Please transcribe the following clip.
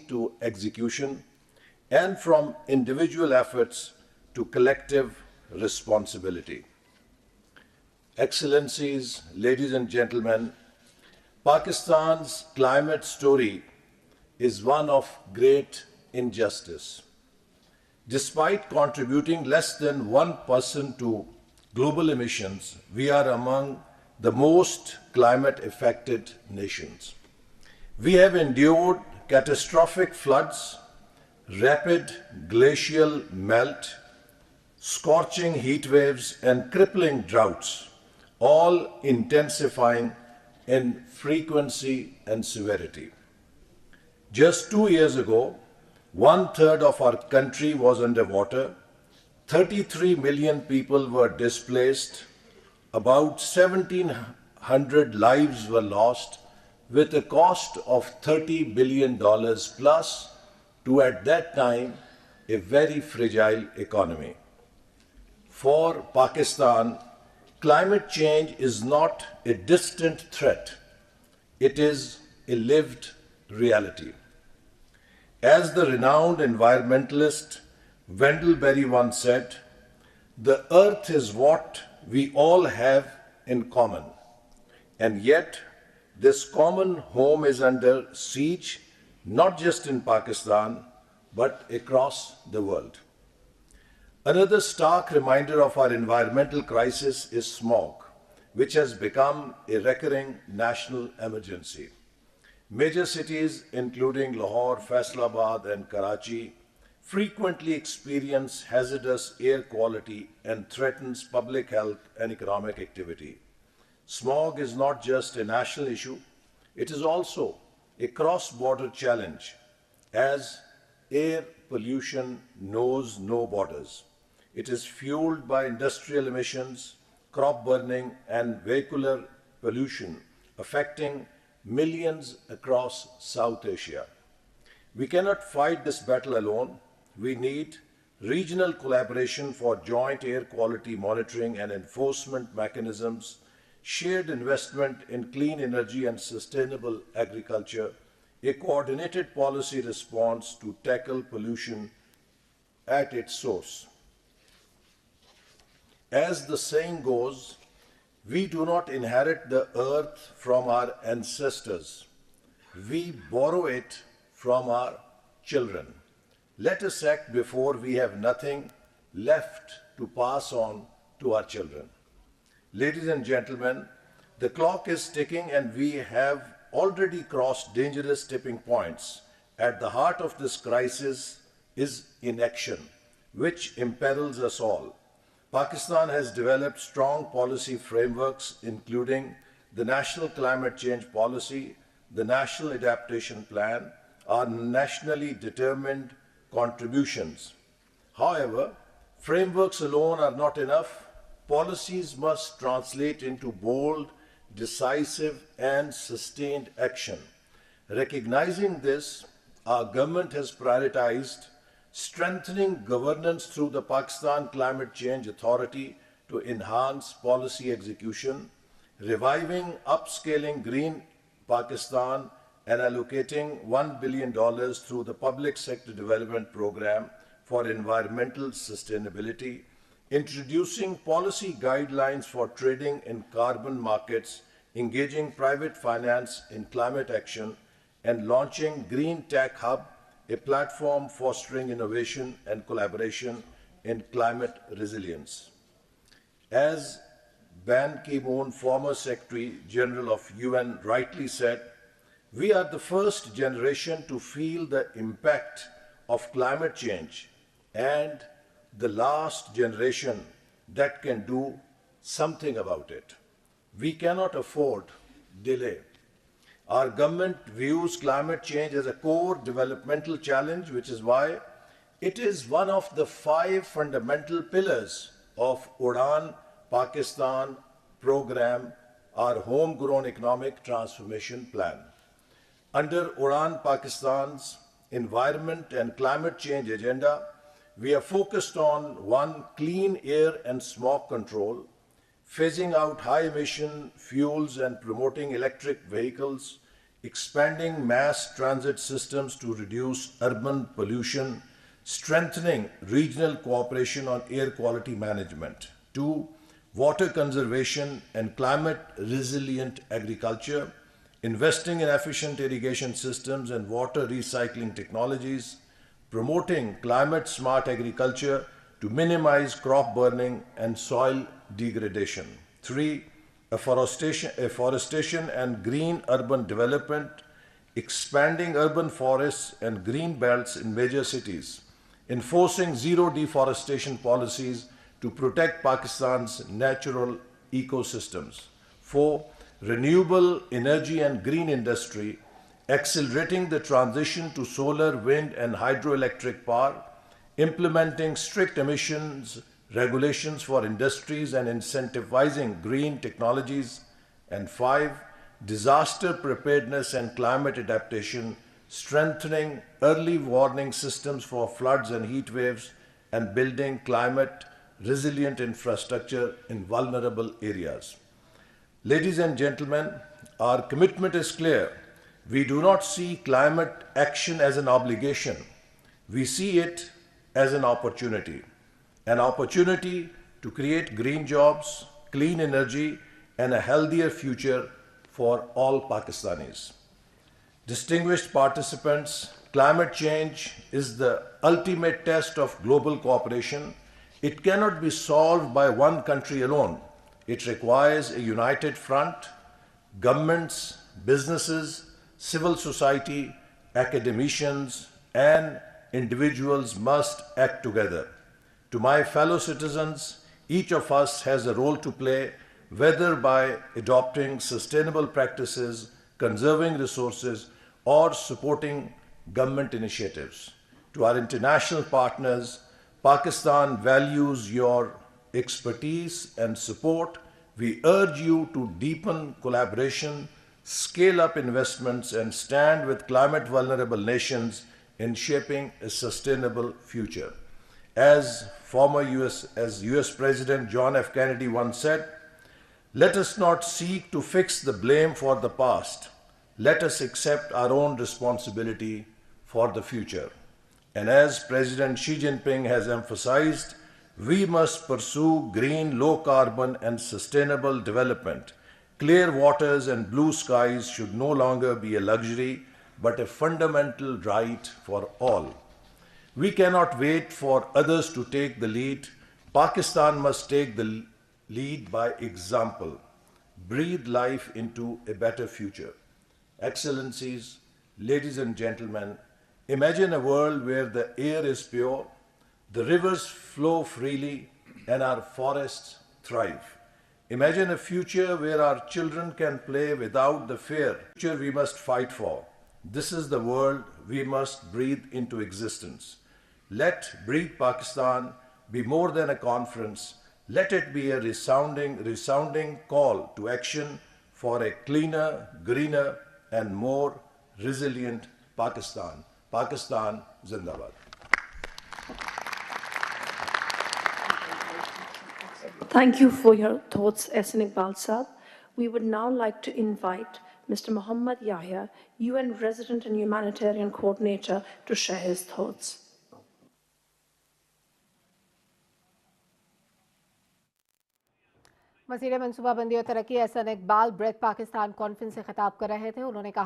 to execution, and from individual efforts to collective responsibility. Excellencies, ladies and gentlemen, Pakistan's climate story is one of great injustice. Despite contributing less than 1% to global emissions, we are among the most climate-affected nations. We have endured catastrophic floods, rapid glacial melt, scorching heat waves, and crippling droughts, all intensifying in frequency and severity. Just 2 years ago, 1/3 of our country was underwater, 33 million people were displaced, about 1,700 lives were lost, with a cost of $30 billion plus to, at that time, a very fragile economy. For Pakistan, climate change is not a distant threat. It is a lived reality. As the renowned environmentalist Wendell Berry once said, "The earth is what we all have in common, and yet this common home is under siege, not just in Pakistan, but across the world." Another stark reminder of our environmental crisis is smog, which has become a recurring national emergency. Major cities, including Lahore, Islamabad, and Karachi, frequently experience hazardous air quality and threatens public health and economic activity. Smog is not just a national issue, it is also a cross-border challenge, as air pollution knows no borders. It is fueled by industrial emissions, crop burning, and vehicular pollution, affecting millions across South Asia. We cannot fight this battle alone. We need regional collaboration for joint air quality monitoring and enforcement mechanisms, shared investment in clean energy and sustainable agriculture, a coordinated policy response to tackle pollution at its source. As the saying goes, we do not inherit the earth from our ancestors. We borrow it from our children. Let us act before we have nothing left to pass on to our children. Ladies and gentlemen, the clock is ticking and we have already crossed dangerous tipping points. At the heart of this crisis is inaction, which imperils us all. Pakistan has developed strong policy frameworks, including the National Climate Change Policy, the National Adaptation Plan, our nationally determined contributions. However, frameworks alone are not enough. Policies must translate into bold, decisive, and sustained action. Recognizing this, our government has prioritized strengthening governance through the Pakistan Climate Change Authority to enhance policy execution, reviving upscaling Green Pakistan, and allocating $1 billion through the Public Sector Development Program for Environmental Sustainability, introducing policy guidelines for trading in carbon markets, engaging private finance in climate action, and launching Green Tech Hub, a platform fostering innovation and collaboration in climate resilience. As Ban Ki-moon, former Secretary General of UN, rightly said, we are the first generation to feel the impact of climate change and the last generation that can do something about it. We cannot afford delay. Our government views climate change as a core developmental challenge, which is why it is one of the 5 fundamental pillars of Udan Pakistan program, our homegrown economic transformation plan. Under Udan Pakistan's environment and climate change agenda, we are focused on 1. Clean air and smog control, phasing out high-emission fuels and promoting electric vehicles, expanding mass transit systems to reduce urban pollution, strengthening regional cooperation on air quality management. 2. Water conservation and climate resilient agriculture, investing in efficient irrigation systems and water recycling technologies, promoting climate smart agriculture to minimize crop burning and soil degradation. 3. Afforestation and green urban development, expanding urban forests and green belts in major cities, enforcing zero deforestation policies to protect Pakistan's natural ecosystems. 4. Renewable energy and green industry, accelerating the transition to solar, wind, and hydroelectric power, implementing strict emissions regulations for industries and incentivizing green technologies. And 5. Disaster preparedness and climate adaptation, strengthening early warning systems for floods and heat waves, and building climate resilient infrastructure in vulnerable areas. Ladies and gentlemen, our commitment is clear. We do not see climate action as an obligation. We see it as an opportunity to create green jobs, clean energy, and a healthier future for all Pakistanis. Distinguished participants, climate change is the ultimate test of global cooperation. It cannot be solved by one country alone. It requires a united front. Governments, businesses, civil society, academicians, and individuals must act together. To my fellow citizens, each of us has a role to play, whether by adopting sustainable practices, conserving resources, or supporting government initiatives. To our international partners, Pakistan values your expertise and support. We urge you to deepen collaboration, scale up investments, and stand with climate vulnerable nations in shaping a sustainable future. As US President John F. Kennedy once said, let us not seek to fix the blame for the past. Let us accept our own responsibility for the future. And as President Xi Jinping has emphasized, we must pursue green, low carbon, and sustainable development. Clear waters and blue skies should no longer be a luxury, but a fundamental right for all. We cannot wait for others to take the lead. Pakistan must take the lead by example. Breathe life into a better future. Excellencies, ladies and gentlemen, imagine a world where the air is pure, the rivers flow freely, and our forests thrive. Imagine a future where our children can play without the fear. Future we must fight for. This is the world we must breathe into existence. Let Breathe Pakistan be more than a conference. Let it be a resounding call to action for a cleaner, greener, and more resilient Pakistan. Pakistan Zindabad. Thank you for your thoughts, Ahsan Iqbal Saab. We would now like to invite Mr. Muhammad Yahya, UN Resident and Humanitarian Coordinator, to share his thoughts. वज़ीर मनसूबाबंदी और तरक्की Ahsan Iqbal breath Pakistan conference से खिताब कर रहे थे। उन्होंने कहा